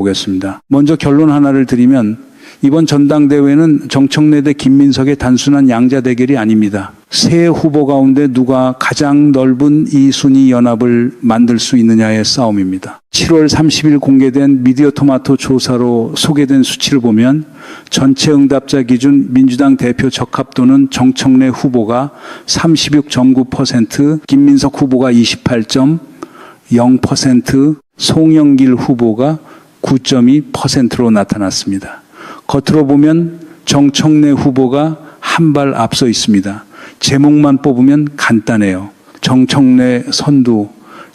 보겠습니다. 먼저 결론 하나를 드리면 이번 전당대회는 정청래 대 김민석의 단순한 양자 대결이 아닙니다. 세 후보 가운데 누가 가장 넓은 이 순위 연합을 만들 수 있느냐의 싸움입니다. 7월 30일 공개된 미디어토마토 조사로 소개된 수치를 보면 전체 응답자 기준 민주당 대표 적합도는 정청래 후보가 36.9%, 김민석 후보가 28.0%, 송영길 후보가 9.2%로 나타났습니다. 겉으로 보면 정청래 후보가 한 발 앞서 있습니다. 제목만 뽑으면 간단해요. 정청래 선두,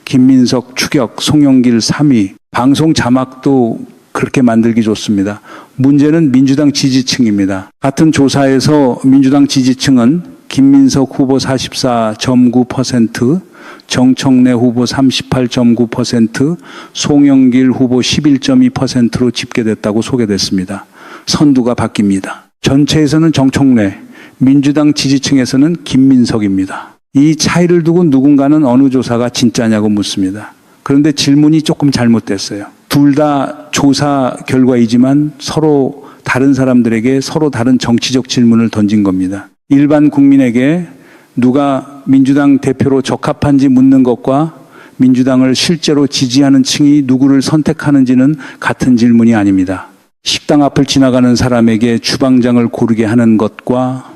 김민석 추격, 송영길 3위. 방송 자막도 그렇게 만들기 좋습니다. 문제는 민주당 지지층입니다. 같은 조사에서 민주당 지지층은 김민석 후보 44.9%, 정청래 후보 38.9%, 송영길 후보 11.2%로 집계됐다고 소개됐습니다. 선두가 바뀝니다. 전체에서는 정청래, 민주당 지지층에서는 김민석입니다. 이 차이를 두고 누군가는 어느 조사가 진짜냐고 묻습니다. 그런데 질문이 조금 잘못됐어요. 둘 다 조사 결과이지만 서로 다른 사람들에게 서로 다른 정치적 질문을 던진 겁니다. 일반 국민에게 누가 민주당 대표로 적합한지 묻는 것과 민주당을 실제로 지지하는 층이 누구를 선택하는지는 같은 질문이 아닙니다. 식당 앞을 지나가는 사람에게 주방장을 고르게 하는 것과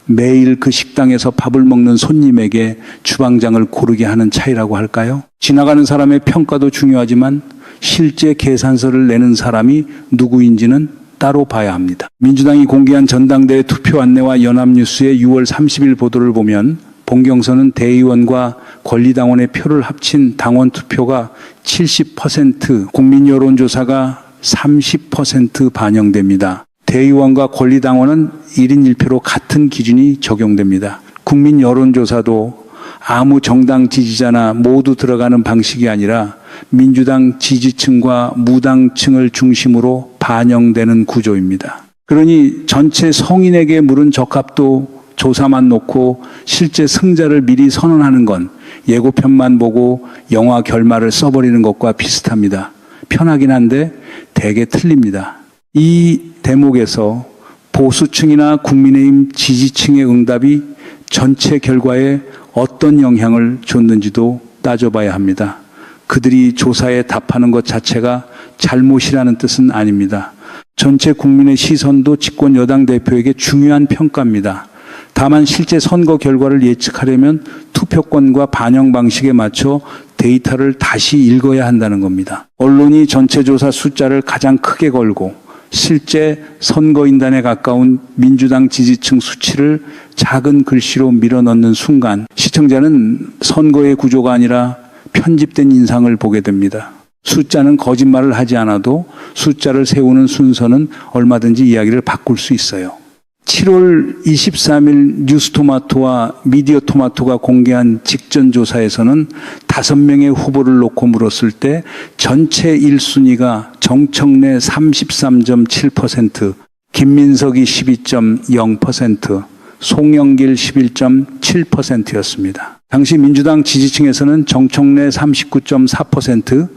매일 그 식당에서 밥을 먹는 손님에게 주방장을 고르게 하는 차이라고 할까요? 지나가는 사람의 평가도 중요하지만 실제 계산서를 내는 사람이 누구인지는 따로 봐야 합니다. 민주당이 공개한 전당대회 투표 안내와 연합뉴스의 6월 30일 보도를 보면 본경선은 대의원과 권리당원의 표를 합친 당원 투표가 70%, 국민 여론조사가 30% 반영됩니다. 대의원과 권리당원은 1인 1표로 같은 기준이 적용됩니다. 국민 여론조사도 아무 정당 지지자나 모두 들어가는 방식이 아니라 민주당 지지층과 무당층을 중심으로 반영되는 구조입니다. 그러니 전체 성인에게 물은 적합도 조사만 놓고 실제 승자를 미리 선언하는 건 예고편만 보고 영화 결말을 써버리는 것과 비슷합니다. 편하긴 한데 대개 틀립니다. 이 대목에서 보수층이나 국민의힘 지지층의 응답이 전체 결과에 어떤 영향을 줬는지도 따져봐야 합니다. 그들이 조사에 답하는 것 자체가 잘못이라는 뜻은 아닙니다. 전체 국민의 시선도 집권 여당 대표에게 중요한 평가입니다. 다만 실제 선거 결과를 예측하려면 투표권과 반영 방식에 맞춰 데이터를 다시 읽어야 한다는 겁니다. 언론이 전체 조사 숫자를 가장 크게 걸고 실제 선거인단에 가까운 민주당 지지층 수치를 작은 글씨로 밀어넣는 순간 시청자는 선거의 구조가 아니라 편집된 인상을 보게 됩니다. 숫자는 거짓말을 하지 않아도 숫자를 세우는 순서는 얼마든지 이야기를 바꿀 수 있어요. 7월 23일 뉴스토마토와 미디어토마토가 공개한 직전 조사에서는 5명의 후보를 놓고 물었을 때 전체 1순위가 정청래 33.7%, 김민석이 12.0%, 송영길 11.7%였습니다. 당시 민주당 지지층에서는 정청래 39.4%,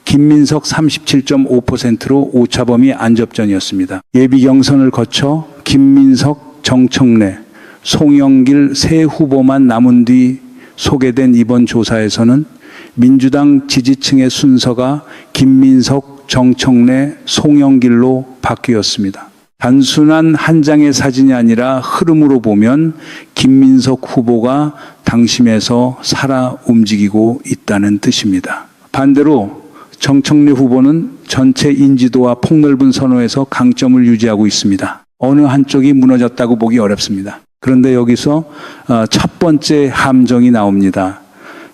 김민석 37.5%로 오차범위 안접전이었습니다. 예비 경선을 거쳐 김민석, 정청래, 송영길 세 후보만 남은 뒤 소개된 이번 조사에서는 민주당 지지층의 순서가 김민석, 정청래, 송영길로 바뀌었습니다. 단순한 한 장의 사진이 아니라 흐름으로 보면 김민석 후보가 당심에서 살아 움직이고 있다는 뜻입니다. 반대로 정청래 후보는 전체 인지도와 폭넓은 선호에서 강점을 유지하고 있습니다. 어느 한쪽이 무너졌다고 보기 어렵습니다. 그런데 여기서 첫 번째 함정이 나옵니다.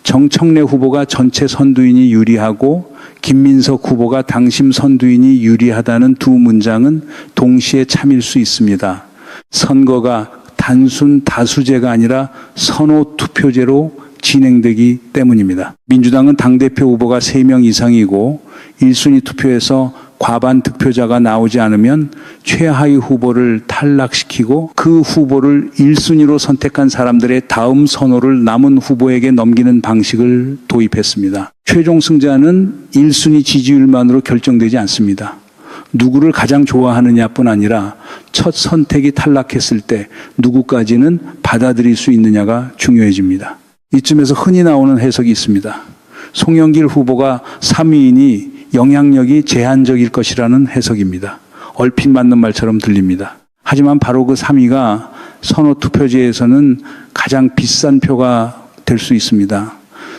정청래 후보가 전체 선두인이 유리하고 김민석 후보가 당심 선두인이 유리하다는 두 문장은 동시에 참일 수 있습니다. 선거가 단순 다수제가 아니라 선호 투표제로 진행되기 때문입니다. 민주당은 당대표 후보가 3명 이상이고 1순위 투표에서 과반 득표자가 나오지 않으면 최하위 후보를 탈락시키고 그 후보를 1순위로 선택한 사람들의 다음 선호를 남은 후보에게 넘기는 방식을 도입했습니다. 최종 승자는 1순위 지지율만으로 결정되지 않습니다. 누구를 가장 좋아하느냐뿐 아니라 첫 선택이 탈락했을 때 누구까지는 받아들일 수 있느냐가 중요해집니다. 이쯤에서 흔히 나오는 해석이 있습니다. 송영길 후보가 3위이니 영향력이 제한적일 것이라는 해석입니다. 얼핏 맞는 말처럼 들립니다. 하지만 바로 그 3위가 선호투표지에서는 가장 비싼 표가 될 수 있습니다.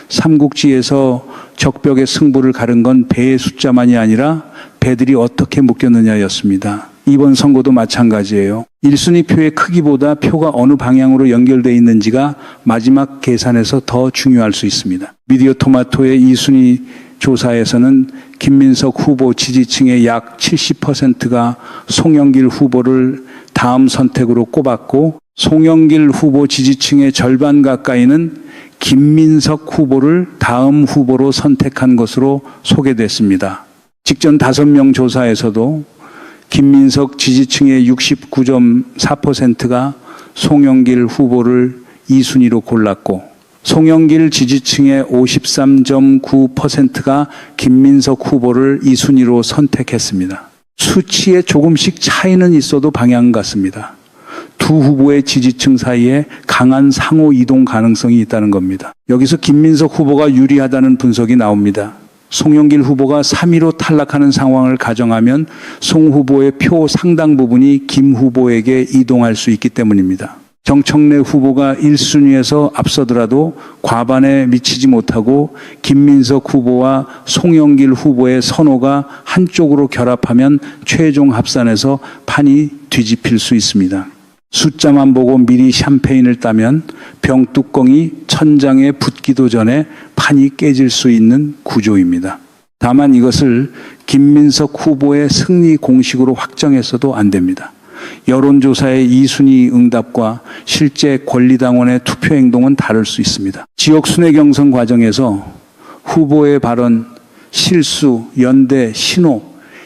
삼국지에서 적벽의 승부를 가른 건 배의 숫자만이 아니라 배들이 어떻게 묶였느냐였습니다. 이번 선거도 마찬가지예요. 1순위 표의 크기보다 표가 어느 방향으로 연결되어 있는지가 마지막 계산에서 더 중요할 수 있습니다. 미디어 토마토의 2순위 조사에서는 김민석 후보 지지층의 약 70%가 송영길 후보를 다음 선택으로 꼽았고 송영길 후보 지지층의 절반 가까이는 김민석 후보를 다음 후보로 선택한 것으로 소개됐습니다. 직전 5명 조사에서도 김민석 지지층의 69.4%가 송영길 후보를 2순위로 골랐고 송영길 지지층의 53.9%가 김민석 후보를 2순위로 선택했습니다. 수치에 조금씩 차이는 있어도 방향 같습니다. 두 후보의 지지층 사이에 강한 상호 이동 가능성이 있다는 겁니다. 여기서 김민석 후보가 유리하다는 분석이 나옵니다. 송영길 후보가 3위로 탈락하는 상황을 가정하면 송 후보의 표 상당 부분이 김 후보에게 이동할 수 있기 때문입니다. 정청래 후보가 1순위에서 앞서더라도 과반에 미치지 못하고 김민석 후보와 송영길 후보의 선호가 한쪽으로 결합하면 최종 합산에서 판이 뒤집힐 수 있습니다. 숫자만 보고 미리 샴페인을 따면 병뚜껑이 천장에 붙기도 전에 판이 깨질 수 있는 구조입니다. 다만 이것을 김민석 후보의 승리 공식으로 확정했어도 안 됩니다. 여론조사의 2순위 응답과 실제 권리당원의 투표 행동은 다를 수 있습니다. 지역 순회 경선 과정에서 후보의 발언, 실수, 연대, 신호,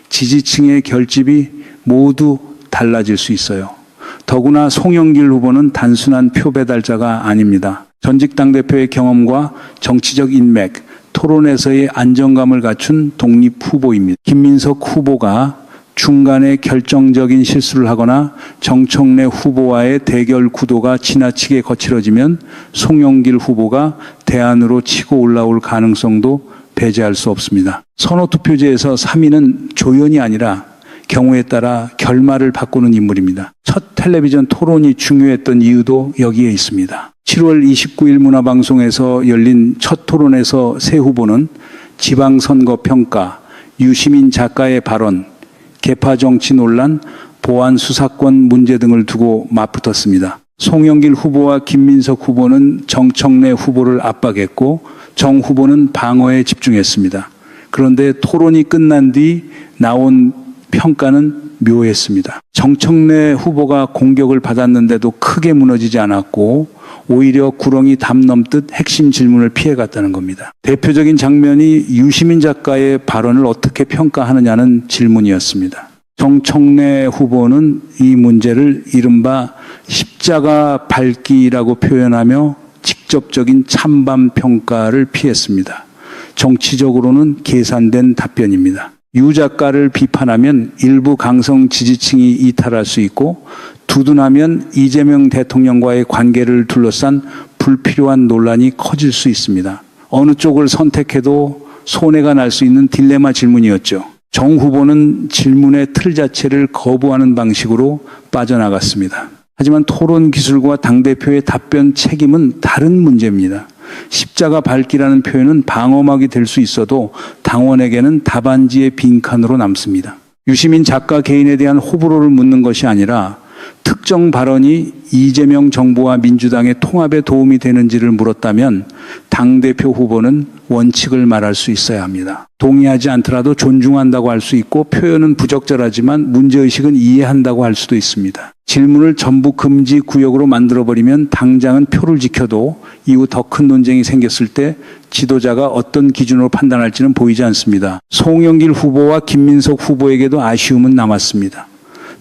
지지층의 결집이 모두 달라질 수 있어요. 더구나 송영길 후보는 단순한 표 배달자가 아닙니다. 전직 당대표의 경험과 정치적 인맥, 토론에서의 안정감을 갖춘 독립 후보입니다. 김민석 후보가 중간에 결정적인 실수를 하거나 정청래 후보와의 대결 구도가 지나치게 거칠어지면 송영길 후보가 대안으로 치고 올라올 가능성도 배제할 수 없습니다. 선호투표제에서 3위는 조연이 아니라 경우에 따라 결말을 바꾸는 인물입니다. 첫 텔레비전 토론이 중요했던 이유도 여기에 있습니다. 7월 29일 문화방송에서 열린 첫 토론에서 새 후보는 지방선거 평가, 유시민 작가의 발언, 계파 정치 논란, 보안 수사권 문제 등을 두고 맞붙었습니다. 송영길 후보와 김민석 후보는 정청래 후보를 압박했고 정 후보는 방어에 집중했습니다. 그런데 토론이 끝난 뒤 나온 평가는 묘했습니다. 정청래 후보가 공격을 받았는데도 크게 무너지지 않았고 오히려 구렁이 담 넘듯 핵심 질문을 피해갔다는 겁니다. 대표적인 장면이 유시민 작가의 발언을 어떻게 평가하느냐는 질문이었습니다. 정청래 후보는 이 문제를 이른바 십자가 밟기라고 표현하며 직접적인 찬반 평가를 피했습니다. 정치적으로는 계산된 답변입니다. 유 작가를 비판하면 일부 강성 지지층이 이탈할 수 있고 두둔하면 이재명 대통령과의 관계를 둘러싼 불필요한 논란이 커질 수 있습니다. 어느 쪽을 선택해도 손해가 날 수 있는 딜레마 질문이었죠. 정 후보는 질문의 틀 자체를 거부하는 방식으로 빠져나갔습니다. 하지만 토론 기술과 당대표의 답변 책임은 다른 문제입니다. 십자가 밟기라는 표현은 방어막이 될 수 있어도 당원에게는 답안지의 빈칸으로 남습니다. 유시민 작가 개인에 대한 호불호를 묻는 것이 아니라 특정 발언이 이재명 정부와 민주당의 통합에 도움이 되는지를 물었다면 당대표 후보는 원칙을 말할 수 있어야 합니다. 동의하지 않더라도 존중한다고 할 수 있고 표현은 부적절하지만 문제의식은 이해한다고 할 수도 있습니다. 질문을 전부 금지 구역으로 만들어버리면 당장은 표를 지켜도 이후 더 큰 논쟁이 생겼을 때 지도자가 어떤 기준으로 판단할지는 보이지 않습니다. 송영길 후보와 김민석 후보에게도 아쉬움은 남았습니다.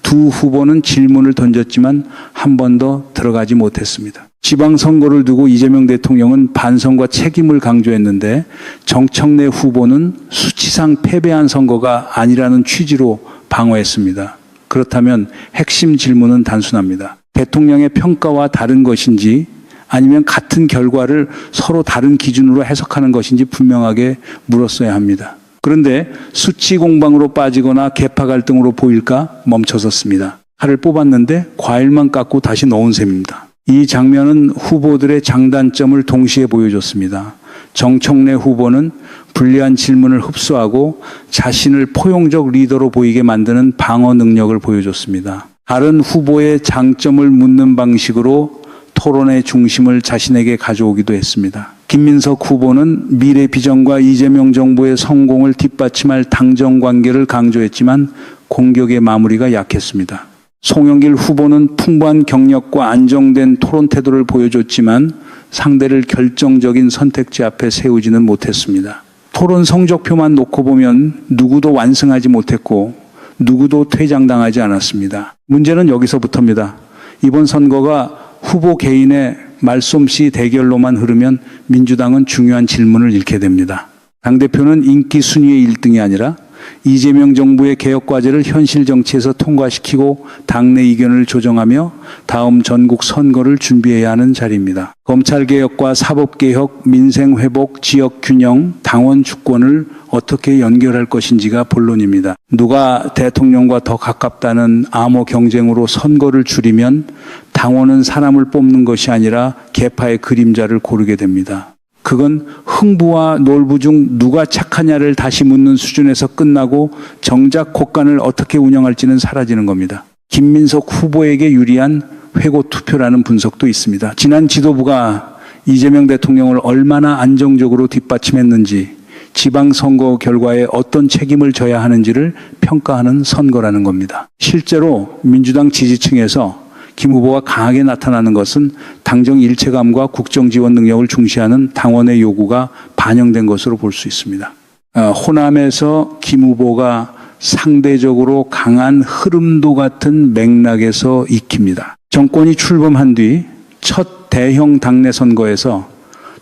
두 후보는 질문을 던졌지만 한 번도 들어가지 못했습니다. 지방선거를 두고 이재명 대통령은 반성과 책임을 강조했는데 정청래 후보는 수치상 패배한 선거가 아니라는 취지로 방어했습니다. 그렇다면 핵심 질문은 단순합니다. 대통령의 평가와 다른 것인지 아니면 같은 결과를 서로 다른 기준으로 해석하는 것인지 분명하게 물었어야 합니다. 그런데 수치 공방으로 빠지거나 계파 갈등으로 보일까 멈춰섰습니다. 칼을 뽑았는데 과일만 깎고 다시 넣은 셈입니다. 이 장면은 후보들의 장단점을 동시에 보여줬습니다. 정청래 후보는 불리한 질문을 흡수하고 자신을 포용적 리더로 보이게 만드는 방어 능력을 보여줬습니다. 다른 후보의 장점을 묻는 방식으로 토론의 중심을 자신에게 가져오기도 했습니다. 김민석 후보는 미래 비전과 이재명 정부의 성공을 뒷받침할 당정 관계를 강조했지만 공격의 마무리가 약했습니다. 송영길 후보는 풍부한 경력과 안정된 토론 태도를 보여줬지만 상대를 결정적인 선택지 앞에 세우지는 못했습니다. 토론 성적표만 놓고 보면 누구도 완승하지 못했고 누구도 퇴장당하지 않았습니다. 문제는 여기서부터입니다. 이번 선거가 후보 개인의 말솜씨 대결로만 흐르면 민주당은 중요한 질문을 잃게 됩니다. 당대표는 인기 순위의 1등이 아니라 이재명 정부의 개혁 과제를 현실 정치에서 통과시키고 당내 이견을 조정하며 다음 전국 선거를 준비해야 하는 자리입니다. 검찰개혁과 사법개혁, 민생회복, 지역균형, 당원 주권을 어떻게 연결할 것인지가 본론입니다. 누가 대통령과 더 가깝다는 암호 경쟁으로 선거를 줄이면 당원은 사람을 뽑는 것이 아니라 계파의 그림자를 고르게 됩니다. 그건 흥부와 놀부 중 누가 착하냐를 다시 묻는 수준에서 끝나고 정작 곳간을 어떻게 운영할지는 사라지는 겁니다. 김민석 후보에게 유리한 회고 투표라는 분석도 있습니다. 지난 지도부가 이재명 대통령을 얼마나 안정적으로 뒷받침했는지 지방선거 결과에 어떤 책임을 져야 하는지를 평가하는 선거라는 겁니다. 실제로 민주당 지지층에서 김 후보가 강하게 나타나는 것은 당정 일체감과 국정 지원 능력을 중시하는 당원의 요구가 반영된 것으로 볼 수 있습니다. 호남에서 김 후보가 상대적으로 강한 흐름도 같은 맥락에서 익힙니다. 정권이 출범한 뒤 첫 대형 당내 선거에서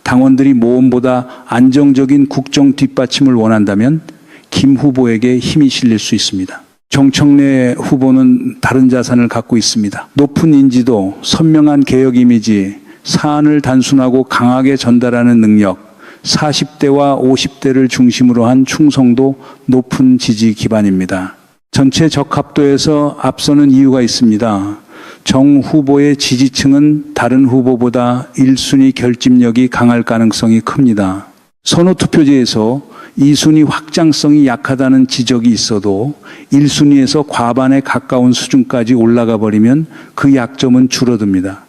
당원들이 모험보다 안정적인 국정 뒷받침을 원한다면 김 후보에게 힘이 실릴 수 있습니다. 정청래 후보는 다른 자산을 갖고 있습니다. 높은 인지도, 선명한 개혁 이미지, 사안을 단순하고 강하게 전달하는 능력, 40대와 50대를 중심으로 한 충성도 높은 지지 기반입니다. 전체 적합도에서 앞서는 이유가 있습니다. 정 후보의 지지층은 다른 후보보다 1순위 결집력이 강할 가능성이 큽니다. 선호투표제에서 2순위 확장성이 약하다는 지적이 있어도 1순위에서 과반에 가까운 수준까지 올라가 버리면 그 약점은 줄어듭니다.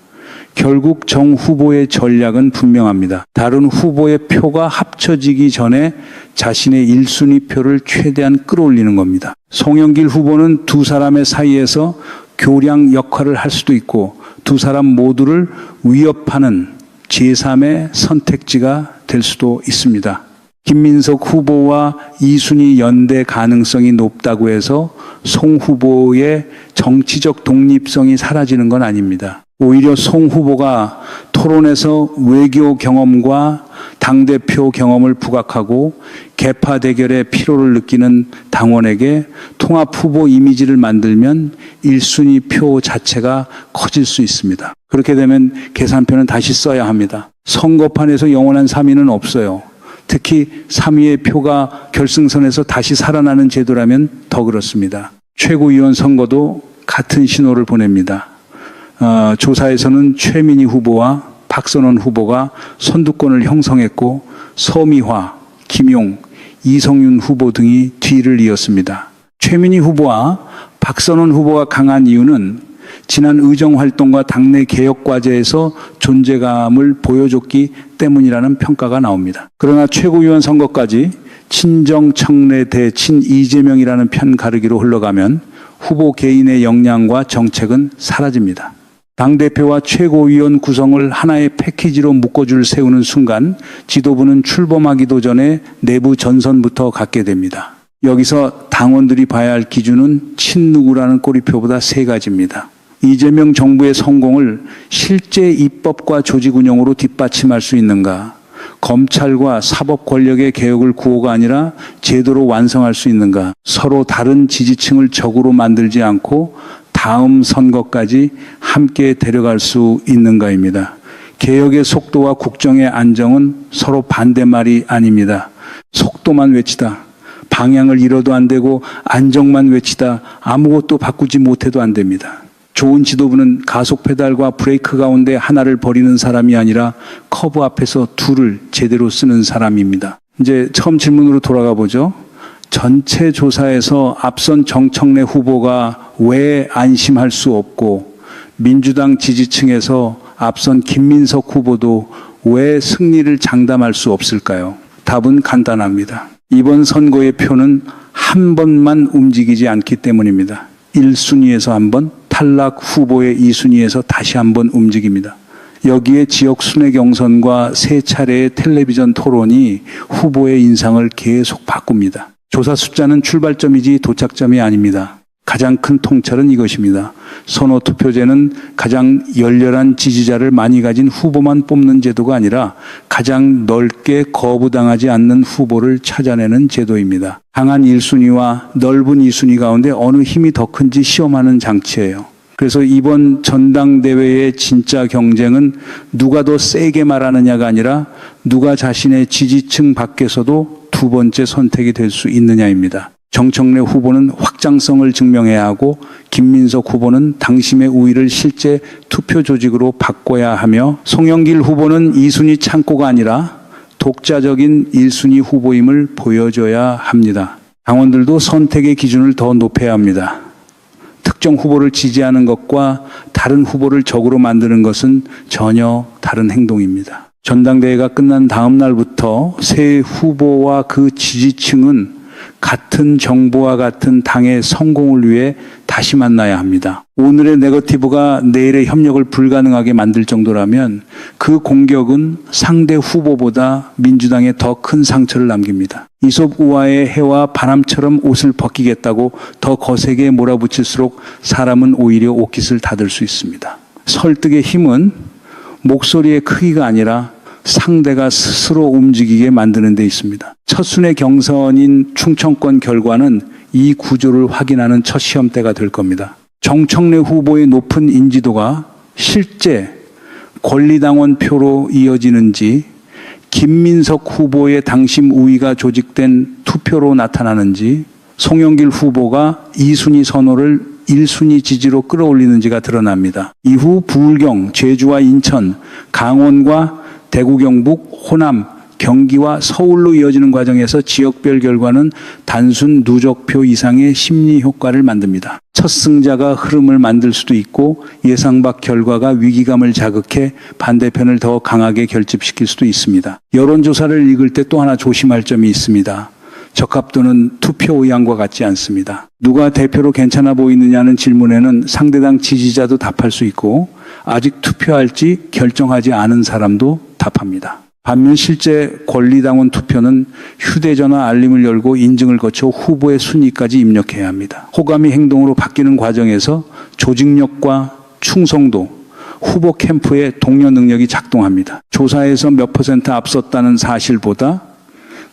결국 정 후보의 전략은 분명합니다. 다른 후보의 표가 합쳐지기 전에 자신의 1순위 표를 최대한 끌어올리는 겁니다. 송영길 후보는 두 사람의 사이에서 교량 역할을 할 수도 있고 두 사람 모두를 위협하는 제3의 선택지가 될 수도 있습니다. 김민석 후보와 2순위 연대 가능성이 높다고 해서 송 후보의 정치적 독립성이 사라지는 건 아닙니다. 오히려 송 후보가 토론에서 외교 경험과 당대표 경험을 부각하고 계파 대결의 피로를 느끼는 당원에게 통합 후보 이미지를 만들면 1순위 표 자체가 커질 수 있습니다. 그렇게 되면 계산표는 다시 써야 합니다. 선거판에서 영원한 3위는 없어요. 특히 3위의 표가 결승선에서 다시 살아나는 제도라면 더 그렇습니다. 최고위원 선거도 같은 신호를 보냅니다. 조사에서는 최민희 후보와 박선원 후보가 선두권을 형성했고 서미화, 김용, 이성윤 후보 등이 뒤를 이었습니다. 최민희 후보와 박선원 후보가 강한 이유는 지난 의정활동과 당내 개혁과제에서 존재감을 보여줬기 때문이라는 평가가 나옵니다. 그러나 최고위원 선거까지 친정 청래 대친 이재명이라는 편 가르기로 흘러가면 후보 개인의 역량과 정책은 사라집니다. 당대표와 최고위원 구성을 하나의 패키지로 묶어줄 세우는 순간 지도부는 출범하기도 전에 내부 전선부터 갖게 됩니다. 여기서 당원들이 봐야 할 기준은 친누구라는 꼬리표보다 세 가지입니다. 이재명 정부의 성공을 실제 입법과 조직 운영으로 뒷받침할 수 있는가? 검찰과 사법 권력의 개혁을 구호가 아니라 제도로 완성할 수 있는가? 서로 다른 지지층을 적으로 만들지 않고 다음 선거까지 함께 데려갈 수 있는가입니다. 개혁의 속도와 국정의 안정은 서로 반대말이 아닙니다. 속도만 외치다 방향을 잃어도 안 되고 안정만 외치다 아무것도 바꾸지 못해도 안 됩니다. 좋은 지도부는 가속 페달과 브레이크 가운데 하나를 버리는 사람이 아니라 커브 앞에서 둘을 제대로 쓰는 사람입니다. 이제 처음 질문으로 돌아가 보죠. 전체 조사에서 앞선 정청래 후보가 왜 안심할 수 없고 민주당 지지층에서 앞선 김민석 후보도 왜 승리를 장담할 수 없을까요? 답은 간단합니다. 이번 선거의 표는 한 번만 움직이지 않기 때문입니다. 1순위에서 한 번, 탈락 후보의 2순위에서 다시 한 번 움직입니다. 여기에 지역 순회 경선과 세 차례의 텔레비전 토론이 후보의 인상을 계속 바꿉니다. 조사 숫자는 출발점이지 도착점이 아닙니다. 가장 큰 통찰은 이것입니다. 선호 투표제는 가장 열렬한 지지자를 많이 가진 후보만 뽑는 제도가 아니라 가장 넓게 거부당하지 않는 후보를 찾아내는 제도입니다. 강한 1순위와 넓은 2순위 가운데 어느 힘이 더 큰지 시험하는 장치예요. 그래서 이번 전당대회의 진짜 경쟁은 누가 더 세게 말하느냐가 아니라 누가 자신의 지지층 밖에서도 두 번째 선택이 될 수 있느냐입니다. 정청래 후보는 확장성을 증명해야 하고 김민석 후보는 당심의 우위를 실제 투표 조직으로 바꿔야 하며 송영길 후보는 2순위 창고가 아니라 독자적인 1순위 후보임을 보여줘야 합니다. 당원들도 선택의 기준을 더 높여야 합니다. 특정 후보를 지지하는 것과 다른 후보를 적으로 만드는 것은 전혀 다른 행동입니다. 전당대회가 끝난 다음 날부터 새 후보와 그 지지층은 같은 정부와 같은 당의 성공을 위해 다시 만나야 합니다. 오늘의 네거티브가 내일의 협력을 불가능하게 만들 정도라면 그 공격은 상대 후보보다 민주당에 더 큰 상처를 남깁니다. 이솝 우화의 해와 바람처럼 옷을 벗기겠다고 더 거세게 몰아붙일수록 사람은 오히려 옷깃을 닫을 수 있습니다. 설득의 힘은 목소리의 크기가 아니라 상대가 스스로 움직이게 만드는 데 있습니다. 첫순회 경선인 충청권 결과는 이 구조를 확인하는 첫 시험대가 될 겁니다. 정청래 후보의 높은 인지도가 실제 권리당원 표로 이어지는지 김민석 후보의 당심 우위가 조직된 투표로 나타나는지 송영길 후보가 2순위 선호를 1순위 지지로 끌어올리는지가 드러납니다. 이후 부울경, 제주와 인천, 강원과 대구, 경북, 호남, 경기와 서울로 이어지는 과정에서 지역별 결과는 단순 누적표 이상의 심리 효과를 만듭니다. 첫 승자가 흐름을 만들 수도 있고 예상 밖 결과가 위기감을 자극해 반대편을 더 강하게 결집시킬 수도 있습니다. 여론조사를 읽을 때 또 하나 조심할 점이 있습니다. 적합도는 투표 의향과 같지 않습니다. 누가 대표로 괜찮아 보이느냐는 질문에는 상대당 지지자도 답할 수 있고 아직 투표할지 결정하지 않은 사람도 답합니다. 반면 실제 권리당원 투표는 휴대전화 알림을 열고 인증을 거쳐 후보의 순위까지 입력해야 합니다. 호감이 행동으로 바뀌는 과정에서 조직력과 충성도, 후보 캠프의 동료 능력이 작동합니다. 조사에서 몇 % 앞섰다는 사실보다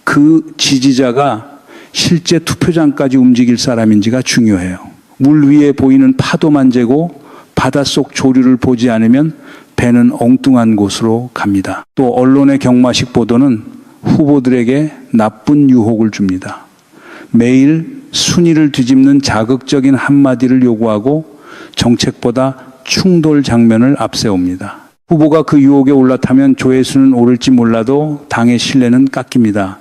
그 지지자가 실제 투표장까지 움직일 사람인지가 중요해요. 물 위에 보이는 파도만 재고 바닷속 조류를 보지 않으면 배는 엉뚱한 곳으로 갑니다. 또 언론의 경마식 보도는 후보들에게 나쁜 유혹을 줍니다. 매일 순위를 뒤집는 자극적인 한마디를 요구하고 정책보다 충돌 장면을 앞세웁니다. 후보가 그 유혹에 올라타면 조회수는 오를지 몰라도 당의 신뢰는 깎입니다.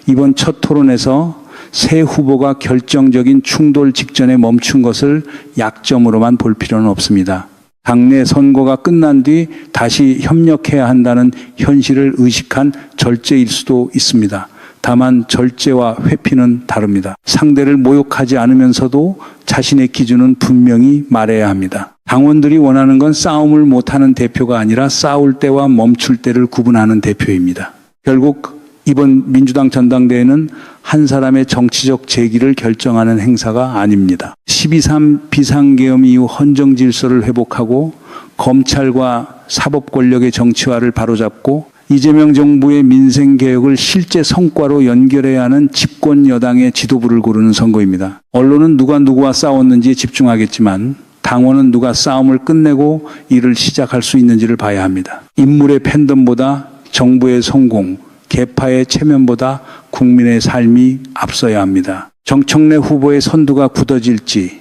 이번 첫 토론에서 새 후보가 결정적인 충돌 직전에 멈춘 것을 약점으로만 볼 필요는 없습니다. 당내 선거가 끝난 뒤 다시 협력해야 한다는 현실을 의식한 절제일 수도 있습니다. 다만 절제와 회피는 다릅니다. 상대를 모욕하지 않으면서도 자신의 기준은 분명히 말해야 합니다. 당원들이 원하는 건 싸움을 못하는 대표가 아니라 싸울 때와 멈출 때를 구분하는 대표입니다. 결국 이번 민주당 전당대회는 한 사람의 정치적 재기를 결정하는 행사가 아닙니다. 12.3 비상계엄 이후 헌정 질서를 회복하고 검찰과 사법 권력의 정치화를 바로잡고 이재명 정부의 민생개혁을 실제 성과로 연결해야 하는 집권 여당의 지도부를 고르는 선거입니다. 언론은 누가 누구와 싸웠는지에 집중하겠지만 당원은 누가 싸움을 끝내고 일을 시작할 수 있는지를 봐야 합니다. 인물의 팬덤보다 정부의 성공, 계파의 체면보다 국민의 삶이 앞서야 합니다. 정청래 후보의 선두가 굳어질지,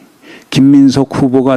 김민석 후보가